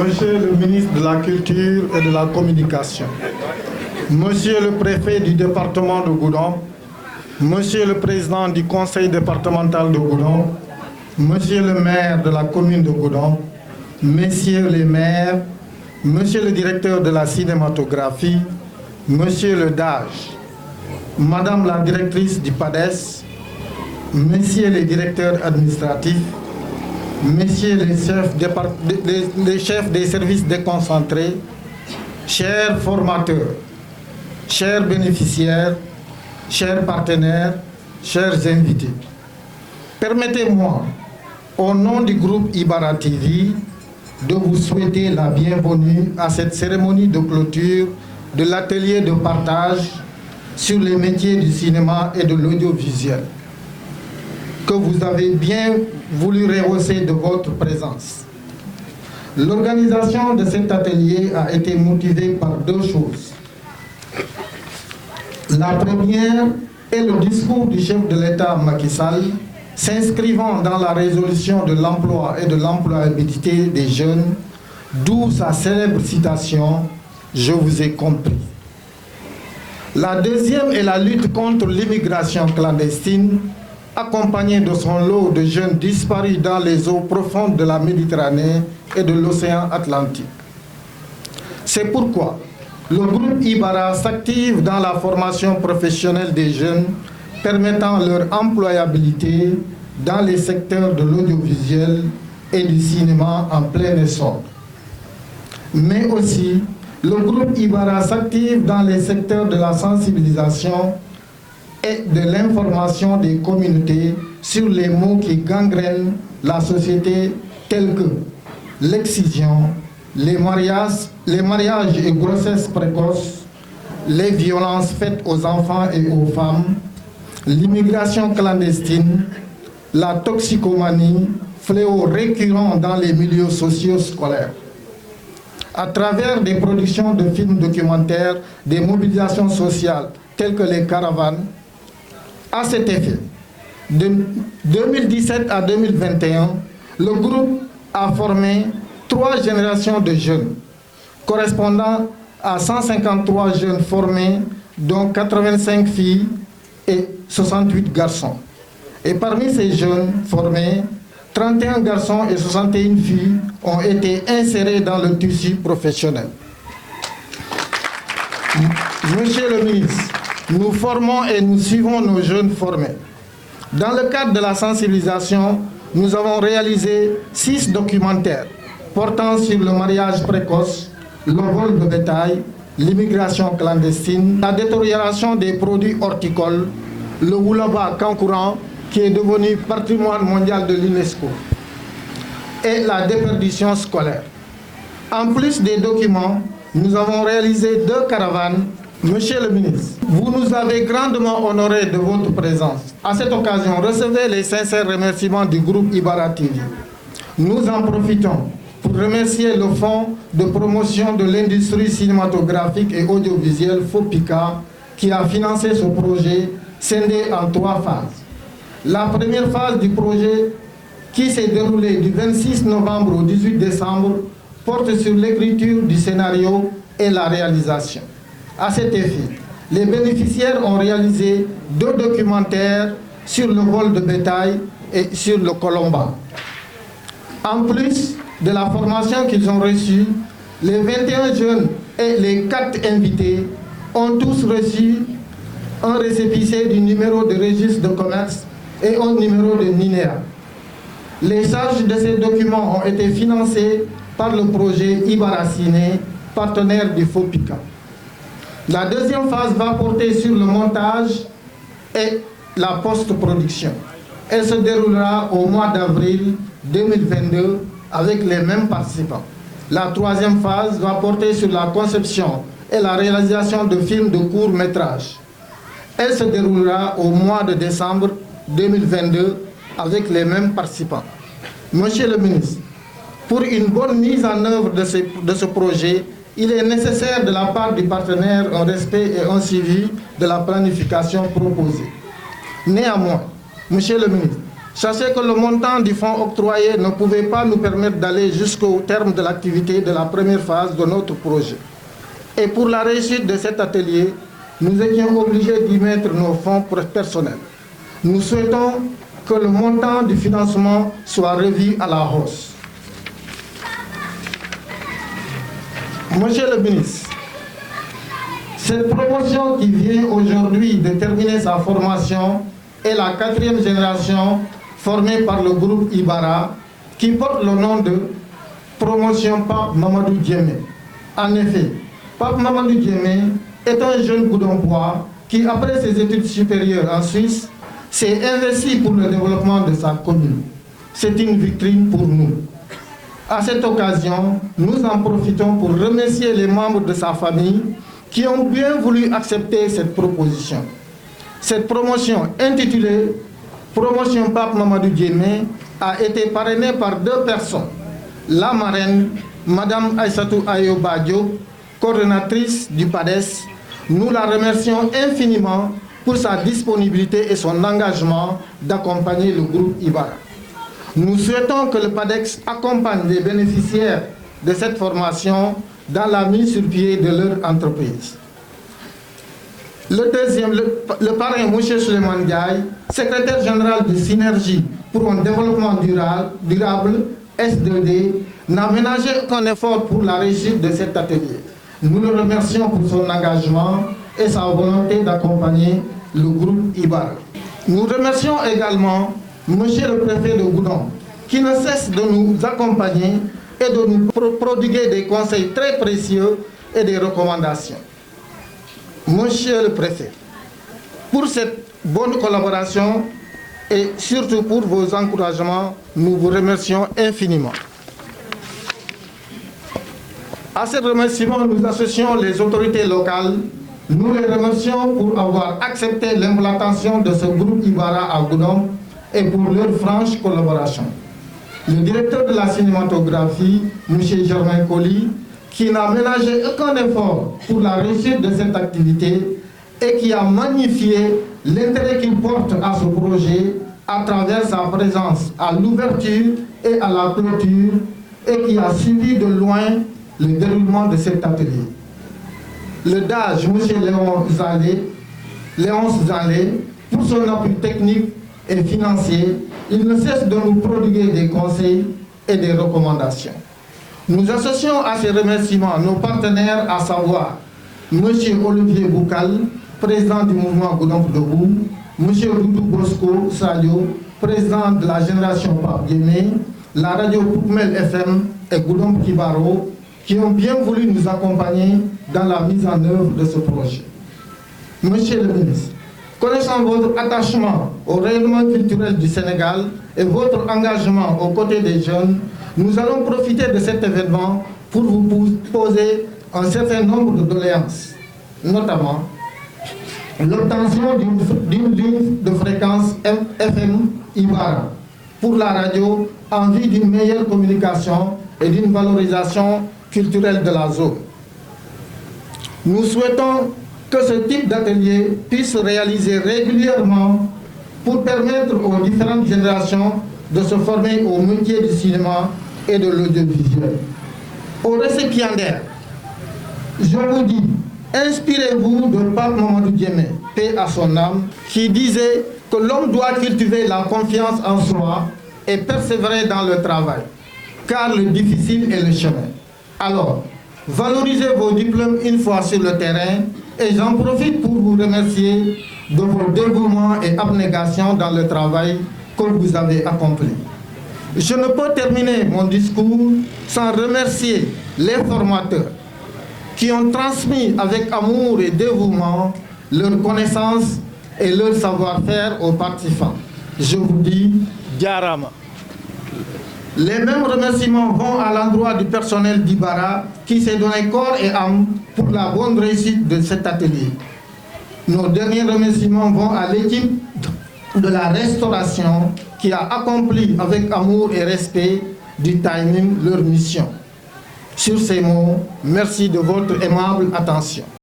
Monsieur le ministre de la Culture et de la Communication, Monsieur le préfet du département de Goudomp, Monsieur le président du conseil départemental de Goudomp, Monsieur le maire de la commune de Goudomp, Messieurs les maires, Monsieur le directeur de la cinématographie, Monsieur le DAGE, Madame la directrice du PADES, Messieurs les directeurs administratifs, Messieurs les chefs des services déconcentrés, chers formateurs, chers bénéficiaires, chers partenaires, chers invités, permettez-moi, au nom du groupe Ibara TV, de vous souhaiter la bienvenue à cette cérémonie de clôture de l'atelier de partage sur les métiers du cinéma et de l'audiovisuel, que vous avez bien voulu rehausser de votre présence. L'organisation de cet atelier a été motivée par deux choses. La première est le discours du chef de l'État Macky Sall, s'inscrivant dans la résolution de l'emploi et de l'employabilité des jeunes, d'où sa célèbre citation « Je vous ai compris ». La deuxième est la lutte contre l'immigration clandestine, accompagnée de son lot de jeunes disparus dans les eaux profondes de la Méditerranée et de l'océan Atlantique. C'est pourquoi le groupe Ibara s'active dans la formation professionnelle des jeunes, permettant leur employabilité dans les secteurs de l'audiovisuel et du cinéma en plein essor. Mais aussi, le groupe Ibara s'active dans les secteurs de la sensibilisation et de l'information des communautés sur les maux qui gangrènent la société tels que l'excision, les mariages et grossesses précoces, les violences faites aux enfants et aux femmes, l'immigration clandestine, la toxicomanie, fléau récurrent dans les milieux sociaux scolaires. À travers des productions de films documentaires, des mobilisations sociales telles que les caravanes, à cet effet, de 2017 à 2021, le groupe a formé 3 générations de jeunes, correspondant à 153 jeunes formés, dont 85 filles et 68 garçons. Et parmi ces jeunes formés, 31 garçons et 61 filles ont été insérés dans le tissu professionnel. Monsieur le ministre, nous formons et nous suivons nos jeunes formés. Dans le cadre de la sensibilisation, nous avons réalisé 6 documentaires portant sur le mariage précoce, le vol de bétail, l'immigration clandestine, la détérioration des produits horticoles, le Woulaba Kankourang, qui est devenu patrimoine mondial de l'UNESCO, et la déperdition scolaire. En plus des documents, nous avons réalisé 2 caravanes. Monsieur le ministre, vous nous avez grandement honorés de votre présence. À cette occasion, recevez les sincères remerciements du groupe Ibara TV. Nous en profitons pour remercier le Fonds de promotion de l'industrie cinématographique et audiovisuelle FOPICA qui a financé ce projet scindé en 3 phases. La première phase du projet, qui s'est déroulée du 26 novembre au 18 décembre, porte sur l'écriture du scénario et la réalisation. À cet effet, les bénéficiaires ont réalisé 2 documentaires sur le vol de bétail et sur le colomba. En plus de la formation qu'ils ont reçue, les 21 jeunes et les 4 invités ont tous reçu un récépissé du numéro de registre de commerce et un numéro de NINEA. Les charges de ces documents ont été financées par le projet Ibara Ciné, partenaire du FOPICA. La deuxième phase va porter sur le montage et la post-production. Elle se déroulera au mois d'avril 2022 avec les mêmes participants. La troisième phase va porter sur la conception et la réalisation de films de court métrage. Elle se déroulera au mois de décembre 2022 avec les mêmes participants. Monsieur le ministre, pour une bonne mise en œuvre de ce projet, il est nécessaire de la part du partenaire un respect et un suivi de la planification proposée. Néanmoins, Monsieur le ministre, Sachez que le montant du fonds octroyé ne pouvait pas nous permettre d'aller jusqu'au terme de l'activité de la première phase de notre projet. Et pour la réussite de cet atelier, nous étions obligés d'y mettre nos fonds personnels. Nous souhaitons que le montant du financement soit revu à la hausse. Monsieur le ministre, cette promotion qui vient aujourd'hui de terminer sa formation est la 4e génération formée par le groupe Ibara qui porte le nom de promotion Pape Mamadou Diémé. En effet, Pape Mamadou Diémé est un jeune Goudompois qui, après ses études supérieures en Suisse, s'est investi pour le développement de sa commune. C'est une vitrine pour nous. À cette occasion, nous en profitons pour remercier les membres de sa famille qui ont bien voulu accepter cette proposition. Cette promotion intitulée Promotion Pape Mamadou Diémé a été parrainée par 2 personnes. La marraine, Madame Aïssatou Ayoba Diop, coordonnatrice du PADES. Nous la remercions infiniment pour sa disponibilité et son engagement d'accompagner le groupe Ibara. Nous souhaitons que le PADEX accompagne les bénéficiaires de cette formation dans la mise sur pied de leur entreprise. Le deuxième, le parrain M. Suleiman Ndiaye, secrétaire général de Synergie pour un développement durable, S2D, n'a ménagé aucun effort pour la réussite de cet atelier. Nous le remercions pour son engagement et sa volonté d'accompagner le groupe Ibara. Nous remercions également Monsieur le préfet de Goudomp, qui ne cesse de nous accompagner et de nous prodiguer des conseils très précieux et des recommandations. Monsieur le préfet, pour cette bonne collaboration et surtout pour vos encouragements, nous vous remercions infiniment. À ces remerciements, nous associons les autorités locales. Nous les remercions pour avoir accepté l'implantation de ce groupe Ibara à Goudomp et pour leur franche collaboration. Le directeur de la cinématographie, M. Germain Colli, qui n'a ménagé aucun effort pour la réussite de cette activité et qui a magnifié l'intérêt qu'il porte à ce projet à travers sa présence à l'ouverture et à la clôture et qui a suivi de loin le déroulement de cet atelier. Le DAGE, M. Léonce Zalé, pour son appui technique et financier, il ne cesse de nous prodiguer des conseils et des recommandations. Nous associons à ces remerciements nos partenaires, à savoir M. Olivier Boukal, président du mouvement Goudomp Debout, M. Doudou Bosco Sadio, président de la génération Pape Diémé, la radio Poukmel FM et Goudomp Kibaro, qui ont bien voulu nous accompagner dans la mise en œuvre de ce projet. Monsieur le ministre, connaissant votre attachement au rayonnement culturel du Sénégal et votre engagement aux côtés des jeunes, nous allons profiter de cet événement pour vous poser un certain nombre de doléances, notamment l'obtention d'une ligne de fréquence FM Ibara pour la radio en vue d'une meilleure communication et d'une valorisation culturelle de la zone. Nous souhaitons que ce type d'atelier puisse se réaliser régulièrement pour permettre aux différentes générations de se former au métier du cinéma et de l'audiovisuel. Aux récipiendaires, je vous dis, inspirez-vous de Pape Mamadou Diémé, paix à son âme, qui disait que l'homme doit cultiver la confiance en soi et persévérer dans le travail, car le difficile est le chemin. Alors, valorisez vos diplômes une fois sur le terrain et j'en profite pour vous remercier de vos dévouements et abnégations dans le travail que vous avez accompli. Je ne peux terminer mon discours sans remercier les formateurs qui ont transmis avec amour et dévouement leurs connaissances et leur savoir-faire aux participants. Je vous dis Diarama. Les mêmes remerciements vont à l'endroit du personnel d'Ibara qui s'est donné corps et âme pour la bonne réussite de cet atelier. Nos derniers remerciements vont à l'équipe de la restauration qui a accompli avec amour et respect du timing leur mission. Sur ces mots, merci de votre aimable attention.